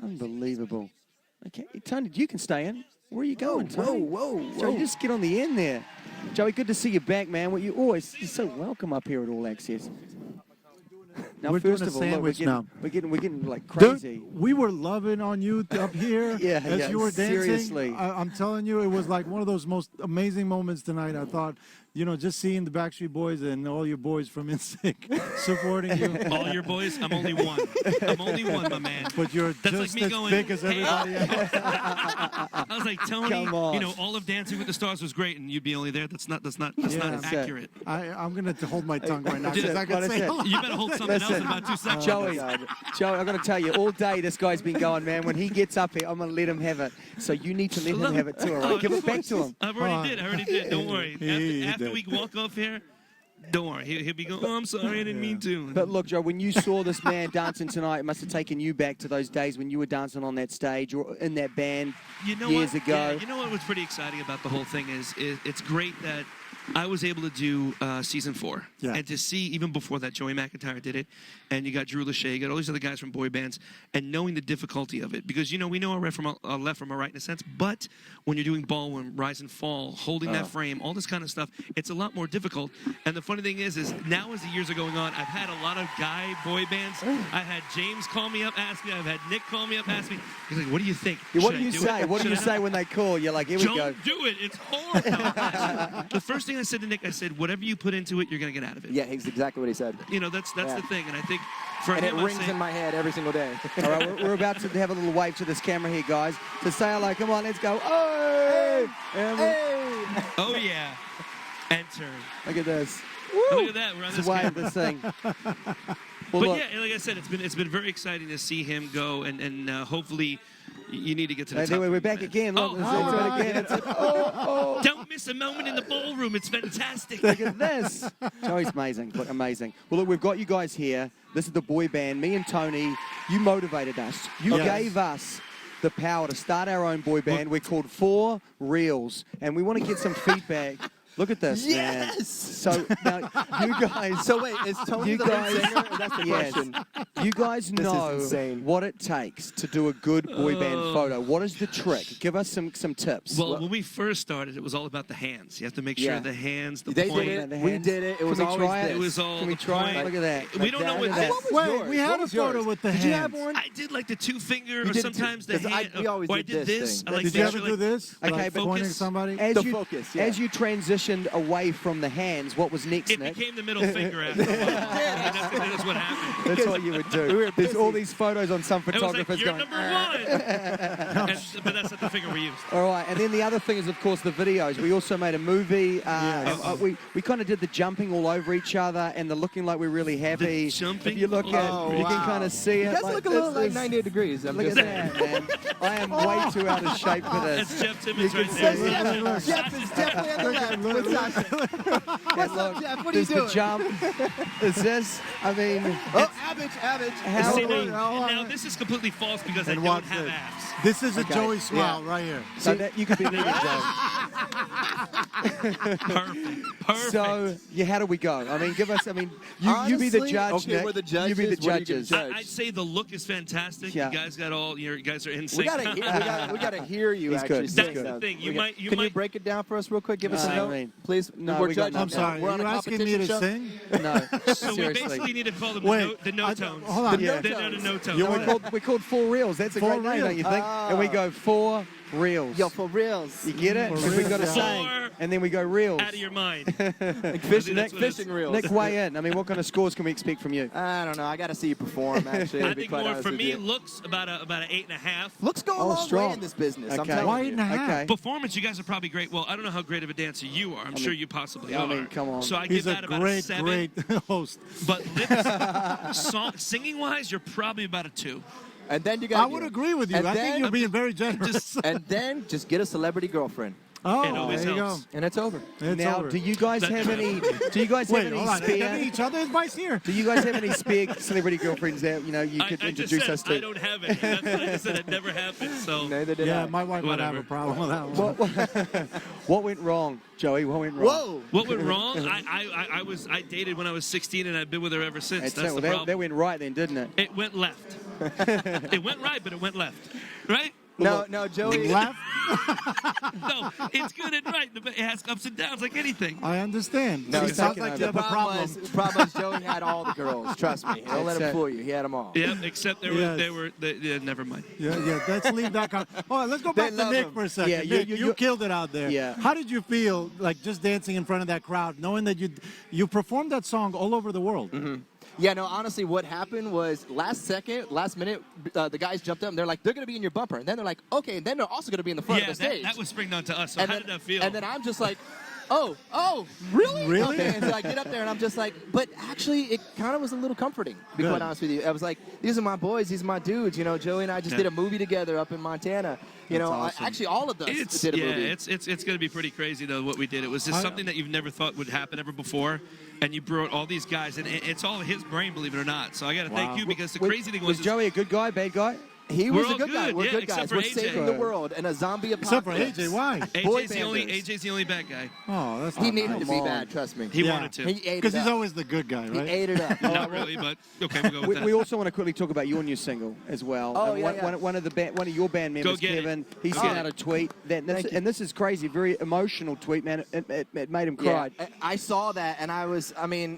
Unbelievable. Okay, Tony, you can stay in. Where are you going, Tony? Whoa. Joey, just get on the end there. Joey, good to see you back, man. Well, you're so welcome up here at All Access. Now, we're first doing of a all, sandwich look, now. we're getting like crazy. Dude, we were loving on you up here as you were dancing. Seriously. I'm telling you, it was like one of those most amazing moments tonight. I thought, just seeing the Backstreet Boys and all your boys from NSYNC supporting you. All your boys? I'm only one. I'm only one, my man. But you're That's just like me as going, big as everybody else. I was like, Tony, Come on. all of Dancing with the Stars was great, and you'd be only there. That's not accurate. I'm going to hold my tongue right now. Just- I can say, You better hold something else in about 2 seconds. Joey, I've got to tell you, all day this guy's been going, man. When he gets up here, I'm going to let him have it. So you need to let him have it too, all right? Give it back to him. I already did. Don't worry. After we walk off here, don't worry. He'll be going, I'm sorry, I didn't mean to. But look, Joe, when you saw this man dancing tonight, it must have taken you back to those days when you were dancing on that stage or in that band years ago. Yeah, you know what was pretty exciting about the whole thing is it's great that I was able to do season 4. Yeah. And to see, even before that, Joey McIntyre did it, and you got Drew Lachey, you got all these other guys from boy bands, and knowing the difficulty of it. Because, we know our left from our right in a sense, but when you're doing ballroom, rise and fall, holding that frame, all this kind of stuff, it's a lot more difficult. And the funny thing is now as the years are going on, I've had a lot of boy bands. I've had James call me up, ask me. I've had Nick call me up, ask me. He's like, what do you think? What do you say? What do you say when they call? You're like, here we go. Don't do it. It's horrible. The first thing I said to Nick, I said, whatever you put into it, you're going to get out of it. Yeah, he's exactly what he said. That's the thing. And I think for and him, it rings in my head every single day. All right, we're about to have a little wave to this camera here, guys, to say hello. Come on, let's go. Oh, Hey! Oh, yeah. Enter. Look at this. Look at that. We're on Let's this wave camera. this thing. But look, yeah, like I said, it's been very exciting to see him go, and hopefully you need to get to the top. anyway, we're back again. Look, let's do it again. Don't miss a moment in the ballroom. It's fantastic. Look at this. Joey's amazing. Look, amazing. Well, look, we've got you guys here. This is the boy band. Me and Tony, you motivated us. You gave us the power to start our own boy band. We're called 4 Reels, and we want to get some feedback. Look at this, man. So now you guys. So wait, is Tony the lead singer? That's the question. You guys know what it takes to do a good boy band photo. What is the trick? Give us some tips. Well, when we first started, it was all about the hands. You have to make sure the hands, the They point. did it. We did it. It was always this. It was all Can we the try it? point. Look at that. We don't know what this. Wait, we had a photo with the hands. Did you have one? I did like the 2-finger, You or did sometimes too, the 'cause hand. we always or I did did this this. thing. I like Did to you make ever sure, do like, this? Okay, Like but pointing focus. somebody? As you transitioned away from the hands, what was next, It Nick? became the middle finger after a while. That's what happened. That's what you would do. There's all these photos on some It was like, photographers you're going. number 1. But that's not the finger we used. All right, and then the other thing is, of course, the videos. We also made a movie. We kind of did the jumping all over each other and the looking like we're really happy. The jumping? If you look at, you can kind of see it. You guys look a little like 98 degrees. Look at that, man. I am way too out of shape for this. That's Jeff Timmons right see there. it. Jeff is definitely on the left. What's up, Jeff? What are you There's doing? the jump. Is this? I mean, Average. how See, are we? now this is completely false because I And don't watch have this. abs. This is a Joey smile right here. So that you could be there, Joe. Perfect. So, how do we go? I mean, give us. I mean, you be the Honestly, judge. okay, Nick. we're the judges. You be the What are you gonna judges. judge? I'd say the look is fantastic. Yeah. You guys got all. You guys are in We sync. gotta hear you. He's Actually, good. say That's the stuff. thing. Can you break it down for us real quick? Give us a I note, mean, please. no, We're we got judging. I'm sorry. We're on Are you a asking me to competition sing? No, So we basically seriously. need to call them Wait, the no tones. Hold on. Yeah. The no tones. We're called 4 Reels. That's a 4 great name, don't you think? Reels. And we go 4 Reels. Yo, for reals. You get it? For If we've got a reals, saying, and then we go Reels. Out of your mind. Like fishing That's what it is. reels. Nick, weigh in. I mean, what kind of scores can we expect from you? I don't know. I gotta see you perform. Actually, I to be think quite more honest for with me you. looks about an 8.5. Looks go a Oh, long strong. way in this business. I'm Okay. telling Why you. 8.5? Okay. Performance, you guys are probably great. Well, I don't know how great of a dancer you are. I'm sure you possibly are. I mean, come on. So I He's give a that about a great, 7. great host. But singing-wise, you're probably about a 2. And then you got. I would agree with you. And I then- think you're being very generous. And then just get a celebrity girlfriend, It Oh, always there you go. helps. and it's over. It's Now, over. do you guys have any? Do you guys Wait, have hold any on. Get spare? each other's advice here. Do you guys have any spare celebrity girlfriends that you could I just introduce said us to? I don't have any. That's what I just said. It never happened. So Neither did Yeah, I. my wife would have a Whatever. problem with that one. What went wrong, Joey? What went wrong? Whoa. what went wrong? I dated when I was 16, and I've been with her ever since. That's the that problem. went right then, didn't it? It went left. It went right, but it went left. Right? No, Joey. Laugh. No, it's good and right. It has ups and downs like anything. I understand. No, It sounds like you the have a problem. the problem was Joey had all the girls. Trust me. Don't let him fool you. He had them all. Yep, except never mind. Yeah. Let's leave that. Oh, let's go back They to love Nick him. for a second. Yeah, Nick, you you- killed it out there. Yeah. How did you feel, like just dancing in front of that crowd, knowing that you performed that song all over the world? Mm-hmm. Yeah, no, honestly, what happened was last minute, the guys jumped up and they're like, they're going to be in your bumper. And then they're like, okay, and then they're also going to be in the front Yeah, of the stage. that was springed onto us. So and how then, did that feel? And then I'm just like, oh, really? Really? Okay, and so I get up there and I'm just like, but actually, it kind of was a little comforting, to be Good. quite honest with you. I was like, these are my boys, these are my dudes. You know, Joey and I just did a movie together up in Montana. You know, awesome. actually, all of us did a movie. It's going to be pretty crazy though what we did. It was just something that you've never thought would happen ever before, and you brought all these guys, and it's all his brain, believe it or not. So I got to thank you because the crazy thing was Joey a good guy, bad guy? He We're was a all good guy. good, We're yeah, good except guys. for We're AJ. saving the world in a zombie Except for apocalypse. AJ, why? Boy AJ's the only bad guy. Oh, that's He not needed nice. to be bad, trust me. He Yeah. wanted to. He ate Because it he's up. always the good guy, He right? ate it up. Not really, but okay, we'll go with that. We also want to quickly talk about your new single as well. Oh, And yeah, one of your band members, get it. Kevin, he Oh. sent out a tweet. And this is crazy, very emotional tweet, man. It made him cry. Yeah, I saw that, and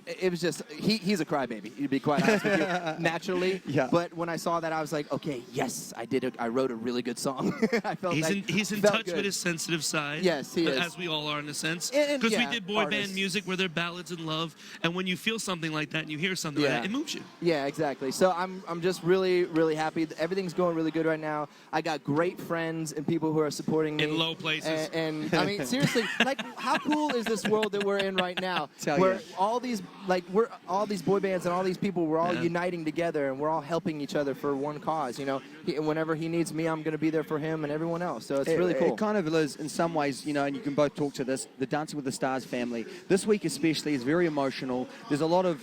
it was just, he's a crybaby, to be quite honest with you, naturally. Yeah. But when I saw that, I was like, okay, yes, I wrote a really good song. I felt He's in felt touch good. with his sensitive side. Yes, he is. As we all are in a sense. And Because we yeah, did boy artists. band music where they're ballads and love, and when you feel something like that and you hear something like Yeah. that, it moves you. Yeah, exactly. So I'm just really, really happy. Everything's going really good right now. I got great friends and people who are supporting me. In low places. And I mean, seriously, like, how cool is this world that we're in right now? Tell where you. all these boy bands and all these people, we're all Yeah. uniting together and we're all helping each other for one cause. You know, whenever he needs me, I'm going to be there for him and everyone else. So it's really cool. It kind of is, in some ways, you know, and you can both talk to this, the Dancing with the Stars family. This week especially is very emotional. There's a lot of,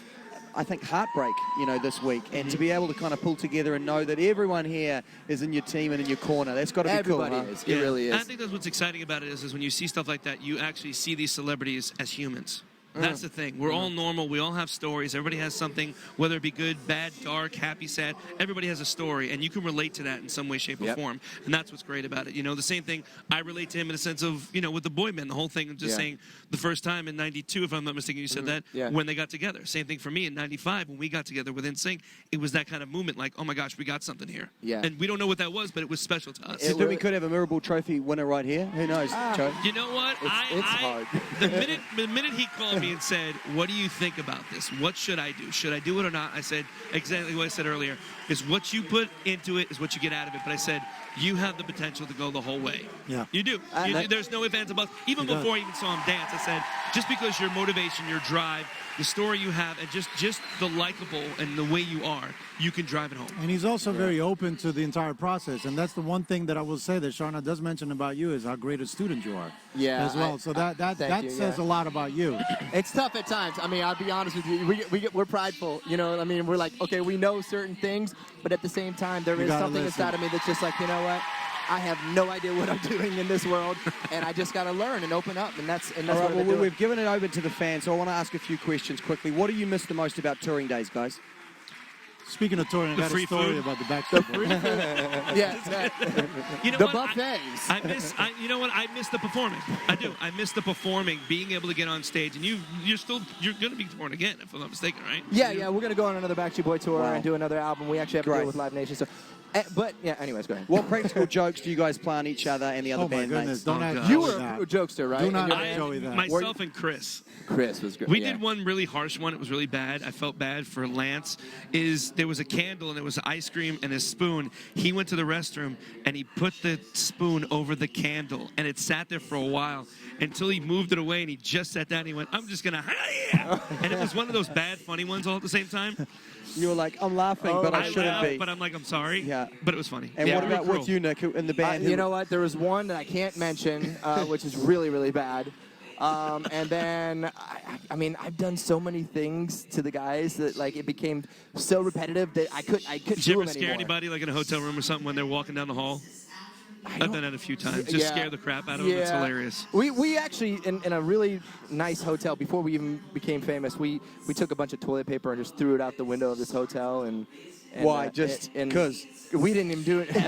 I think, heartbreak, you know, this week. And to be able to kind of pull together and know that everyone here is in your team and in your corner, that's got to be Everybody cool, huh? is. It really is. And I think that's what's exciting about it is when you see stuff like that, you actually see these celebrities as humans. That's the thing. We're all normal. We all have stories. Everybody has something, whether it be good, bad, dark, happy, sad. Everybody has a story, and you can relate to that in some way, shape, or Yep. form. And that's what's great about it. You know, the same thing, I relate to him in a sense of, you know, with the boy band, the whole thing of just Yeah. saying the first time in 92, if I'm not mistaken, you said that, Yeah. when they got together. Same thing for me in 95 when we got together with NSYNC. It was that kind of movement like, oh my gosh, we got something here. Yeah. And we don't know what that was, but it was special to us. It Do you think we could have a Mirrorball Trophy winner right here? Who knows, Joe? You know what? It's hard. The minute he called me and said, "What do you think about this? What should I do? Should I do it or not?" I said exactly what I said earlier. Is what you put into it is what you get out of it. But I said you have the potential to go the whole way. Yeah. You do. There's no ifs, ands, or buts. Even He does. before I even saw him dance, I said just because your motivation, your drive, the story you have, and just the likable and the way you are, you can drive it home. And he's also very open to the entire process. And that's the one thing that I will say that Shauna does mention about you is how great a student you are. Yeah, As well. So that thank you, says yeah. a lot about you. It's tough at times. I mean, I'll be honest with you. We're prideful. You know, I mean, we're like, okay, we know certain things, but at the same time, there You is gotta something listen. inside of me that's just like, you know what? I have no idea what I'm doing in this world, and I just got to learn and open up, and that's All what right, we're well, doing. we've given it over to the fans, so I want to ask a few questions quickly. What do you miss the most about touring days, guys? Speaking of touring, I The got a free story food. about the Backstreet Boys. Yeah, You know the what? buffets. You know what? I miss the performing. I do. I miss the performing, being able to get on stage, and you're going to be touring again, if I'm not mistaken, right? Yeah, we're gonna go on another Backstreet Boy tour Wow. and do another album. We actually have to Great. deal with Live Nation. So, but yeah. Anyways, go ahead. What practical jokes do you guys play on each other and the other Oh my bandmates? goodness! Don't Oh, ask God. Joey You were that. a jokester, right? Do In not your ask band? Joey that. Myself and Chris. Chris was great. We yeah. did one really harsh one. It was really bad. I felt bad for Lance. There was a candle and there was ice cream and a spoon. He went to the restroom and he put the spoon over the candle and it sat there for a while until he moved it away and he just sat down and he went, "I'm just gonna," and it was one of those bad funny ones all at the same time. You were like, I'm laughing, but I shouldn't laughed, be. but I'm like, I'm sorry. Yeah. But it was funny. And Yeah, what we were about cruel. with you, Nick, in the band? You know what? There was one that I can't mention, which is really, really bad. And then, I mean, I've done so many things to the guys that like it became so repetitive that I couldn't Did you do ever them scare anymore. anybody like in a hotel room or something when they're walking down the hall? I've done that a few times. Just Yeah. scare the crap out of them. It's hilarious. We actually, in a really nice hotel, before we even became famous, we took a bunch of toilet paper and just threw it out the window of this hotel, and And, Why? Just and 'cause? we didn't even do it.